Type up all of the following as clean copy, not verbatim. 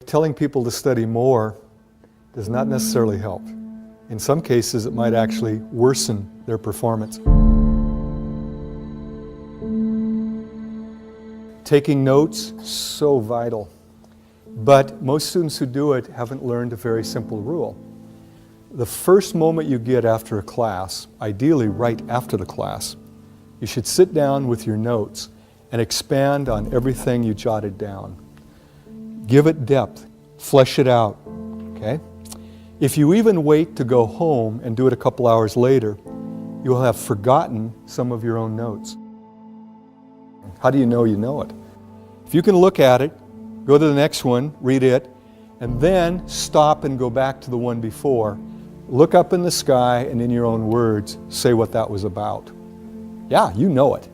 Telling people to study more does not necessarily help. In some cases, it might actually worsen their performance. Taking notes, so vital. But most students who do it haven't learned a very simple rule. The first moment you get after a class, ideally right after the class, you should sit down with your notes and expand on everything you jotted down. Give it depth, flesh it out, okay? If you even wait to go home and do it a couple hours later, you will have forgotten some of your own notes. How do you know it? If you can look at it, go to the next one, read it, and then stop and go back to the one before. Look up in the sky and in your own words, say what that was about. Yeah, you know it.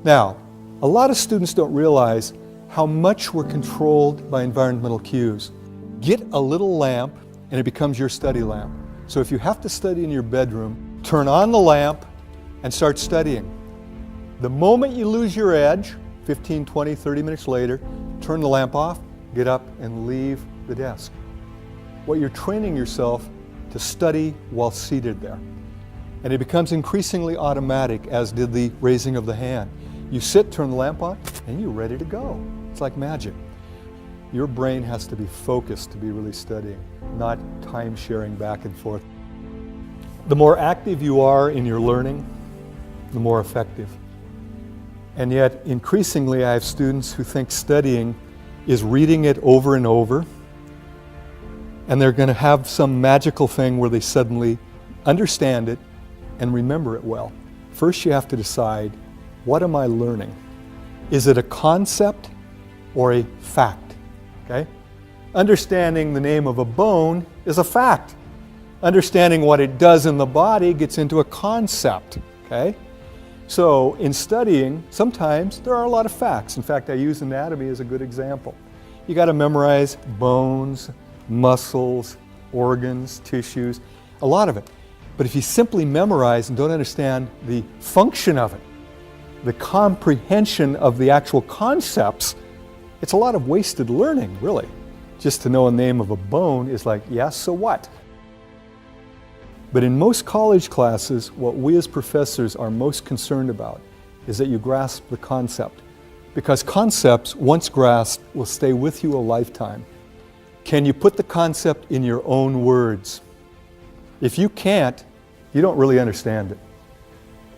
Now, a lot of students don't realize how much we're controlled by environmental cues. Get a little lamp and it becomes your study lamp. So if you have to study in your bedroom, turn on the lamp and start studying. The moment you lose your edge, 15, 20, 30 minutes later, turn the lamp off, get up and leave the desk. What you're training yourself to study while seated there. And it becomes increasingly automatic, as did the raising of the hand. You sit, turn the lamp on, and you're ready to go. It's like magic. Your brain has to be focused to be really studying, not time sharing back and forth. The more active you are in your learning, the more effective. And yet, increasingly, I have students who think studying is reading it over and over, and they're going to have some magical thing where they suddenly understand it and remember it well. First, you have to decide, what am I learning? Is it a concept or a fact? Okay? Understanding the name of a bone is a fact. Understanding what it does in the body gets into a concept. Okay? So in studying, sometimes there are a lot of facts. In fact, I use anatomy as a good example. You got to memorize bones, muscles, organs, tissues, a lot of it. But if you simply memorize and don't understand the function of it, the comprehension of the actual concepts, it's a lot of wasted learning, really. Just to know a name of a bone is like, yeah, so what? But in most college classes, what we as professors are most concerned about is that you grasp the concept. Because concepts, once grasped, will stay with you a lifetime. Can you put the concept in your own words? If you can't, you don't really understand it.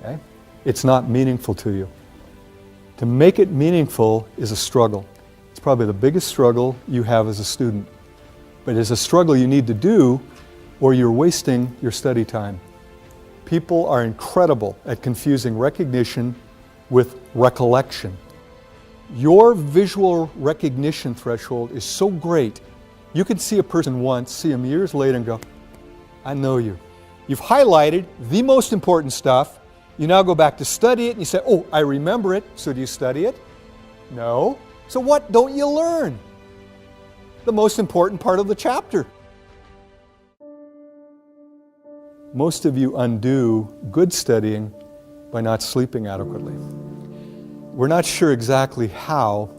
Okay? It's not meaningful to you. To make it meaningful is a struggle. It's probably the biggest struggle you have as a student. But it's a struggle you need to do, or you're wasting your study time. People are incredible at confusing recognition with recollection. Your visual recognition threshold is so great, you can see a person once, see them years later and go, I know you. You've highlighted the most important stuff. You now go back to study it and you say, oh, I remember it. So do you study it? No. So what don't you learn? The most important part of the chapter. Most of you undo good studying by not sleeping adequately. We're not sure exactly how,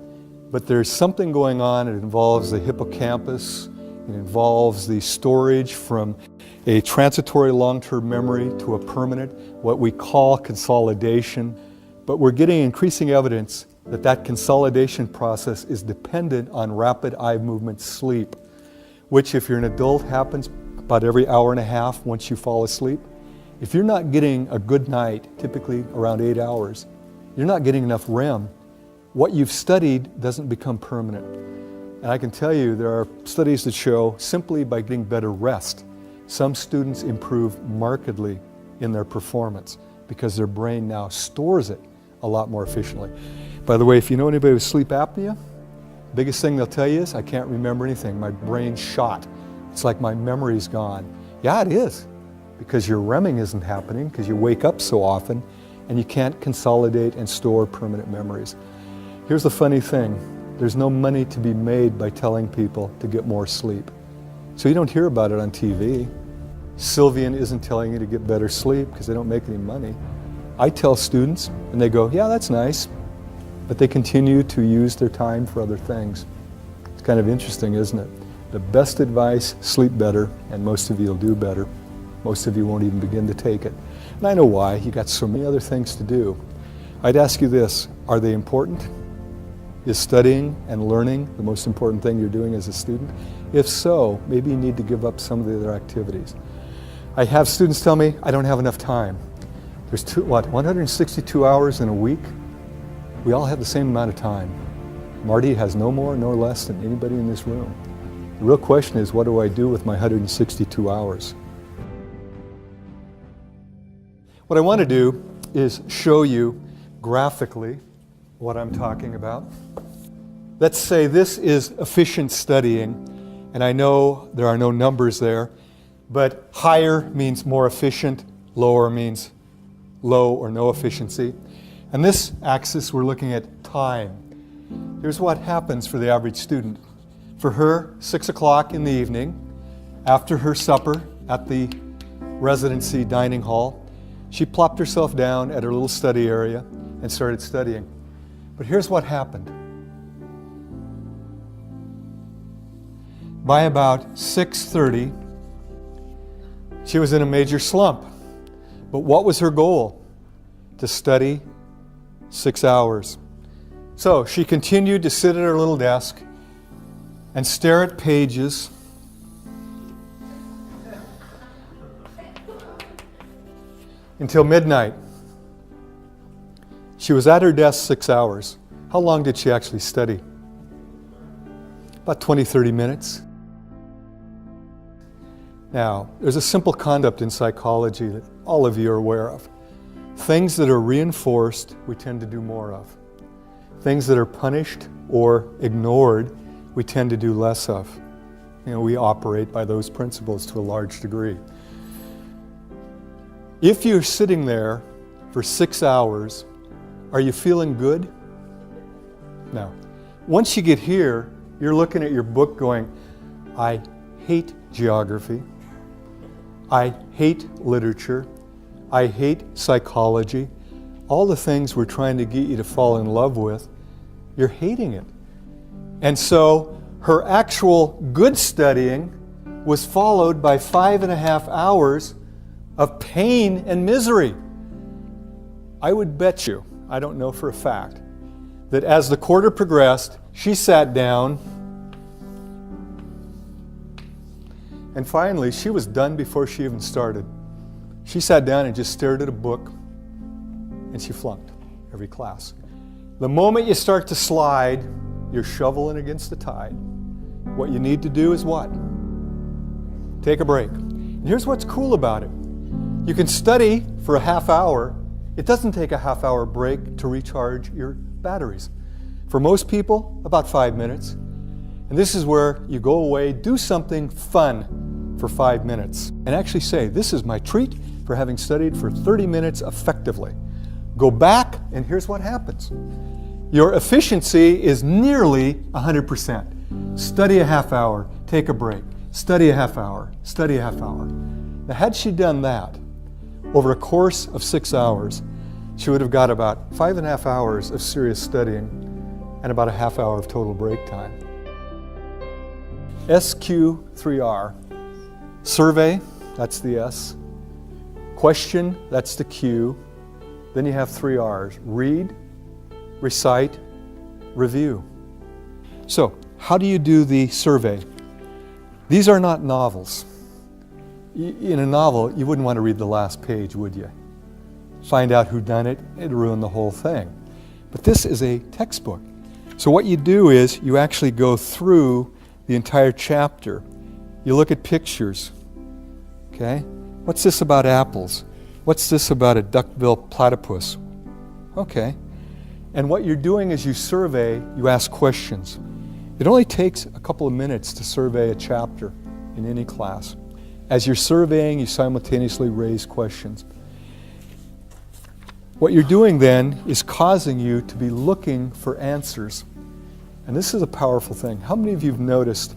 but there's something going on. It involves the hippocampus. It involves the storage from a transitory long-term memory to a permanent, what we call consolidation. But we're getting increasing evidence that that consolidation process is dependent on rapid eye movement sleep, which if you're an adult happens about every hour and a half once you fall asleep. If you're not getting a good night, typically around 8 hours, you're not getting enough REM. What you've studied doesn't become permanent. And I can tell you there are studies that show simply by getting better rest, some students improve markedly in their performance because their brain now stores it a lot more efficiently. By the way, if you know anybody with sleep apnea, the biggest thing they'll tell you is, I can't remember anything. My brain's shot. It's like my memory's gone. Yeah, it is, because your REMing isn't happening because you wake up so often and you can't consolidate and store permanent memories. Here's the funny thing. There's no money to be made by telling people to get more sleep. So you don't hear about it on TV. Sylvian isn't telling you to get better sleep because they don't make any money. I tell students and they go, yeah, that's nice. but they continue to use their time for other things. It's kind of interesting, isn't it? The best advice, sleep better, and most of you will do better. Most of you won't even begin to take it. And I know why. You got so many other things to do. I'd ask you this, are they important? Is studying and learning the most important thing you're doing as a student? If so, maybe you need to give up some of the other activities. I have students tell me, I don't have enough time. There's 162 hours in a week? We all have the same amount of time. Marty has no more nor less than anybody in this room. The real question is, what do I do with my 162 hours? What I want to do is show you graphically what I'm talking about. Let's say this is efficient studying, and I know there are no numbers there, but higher means more efficient, lower means low or no efficiency. And this axis, we're looking at time. Here's what happens for the average student. For her, 6 o'clock in the evening, after her supper at the residency dining hall, she plopped herself down at her little study area and started studying. But here's what happened. By about 6:30, she was in a major slump. But what was her goal? To study 6 hours. So she continued to sit at her little desk and stare at pages until midnight. She was at her desk 6 hours. How long did she actually study? About 20, 30 minutes. Now, there's a simple concept in psychology that all of you are aware of. Things that are reinforced, we tend to do more of. Things that are punished or ignored, we tend to do less of. We operate by those principles to a large degree. If you're sitting there for 6 hours, are you feeling good? No. Once you get here, you're looking at your book going, I hate geography. I hate literature. I hate psychology. All the things we're trying to get you to fall in love with, you're hating it. And so her actual good studying was followed by 5.5 hours of pain and misery. I would bet you, I don't know for a fact, that as the quarter progressed, she sat down, and finally she was done before she even started. She sat down and just stared at a book, and she flunked every class. The moment you start to slide, you're shoveling against the tide. What you need to do is what? Take a break. And here's what's cool about it. You can study for a half hour. It doesn't take a half-hour break to recharge your batteries. For most people, about 5 minutes. And this is where you go away, do something fun for 5 minutes, and actually say, this is my treat for having studied for 30 minutes effectively. Go back, and here's what happens. Your efficiency is nearly 100%. Study a half hour, take a break. Study a half hour, study a half hour. Now, had she done that, over a course of 6 hours, she would have got about 5.5 hours of serious studying and about a half hour of total break time. SQ3R. Survey, that's the S. Question, that's the Q. Then you have 3 R's. Read, recite, review. So, how do you do the survey? These are not novels. In a novel, you wouldn't want to read the last page, would you? Find out who done it, it'd ruin the whole thing. But this is a textbook. So what you do is you actually go through the entire chapter. You look at pictures. Okay? What's this about apples? What's this about a duck-bill platypus? Okay. And what you're doing is you survey, you ask questions. It only takes a couple of minutes to survey a chapter in any class. As you're surveying, you simultaneously raise questions. What you're doing then is causing you to be looking for answers. And this is a powerful thing. How many of you have noticed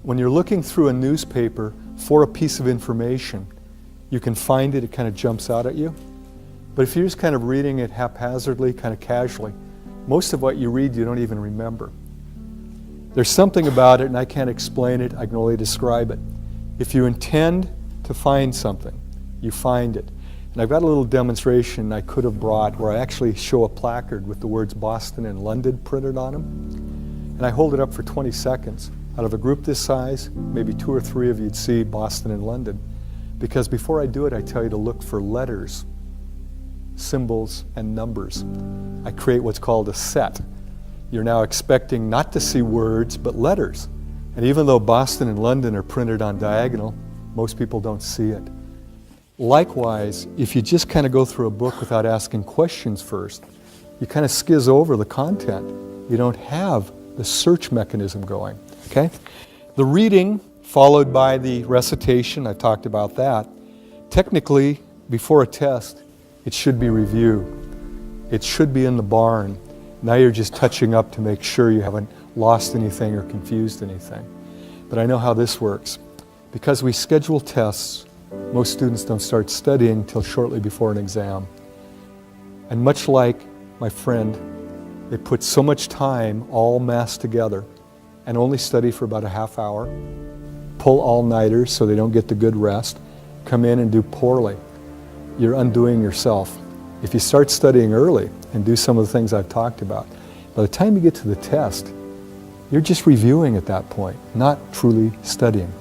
when you're looking through a newspaper for a piece of information, you can find it, it kind of jumps out at you? But if you're just kind of reading it haphazardly, kind of casually, most of what you read you don't even remember. There's something about it, and I can't explain it, I can only describe it. If you intend to find something, you find it. And I've got a little demonstration I could have brought where I actually show a placard with the words Boston and London printed on them. And I hold it up for 20 seconds. Out of a group this size, maybe 2 or 3 of you'd see Boston and London. Because before I do it, I tell you to look for letters, symbols, and numbers. I create what's called a set. You're now expecting not to see words, but letters. And even though Boston and London are printed on diagonal, most people don't see it. Likewise, if you just kind of go through a book without asking questions first, you kind of skizz over the content. You don't have the search mechanism going, okay? The reading followed by the recitation, I talked about that. Technically, before a test, it should be review. It should be in the barn. Now you're just touching up to make sure you haven't lost anything or confused anything. But I know how this works. Because we schedule tests, most students don't start studying till shortly before an exam. And much like my friend, they put so much time all massed together and only study for about a half hour, pull all-nighters so they don't get the good rest, come in and do poorly. You're undoing yourself. If you start studying early and do some of the things I've talked about, by the time you get to the test, you're just reviewing at that point, not truly studying.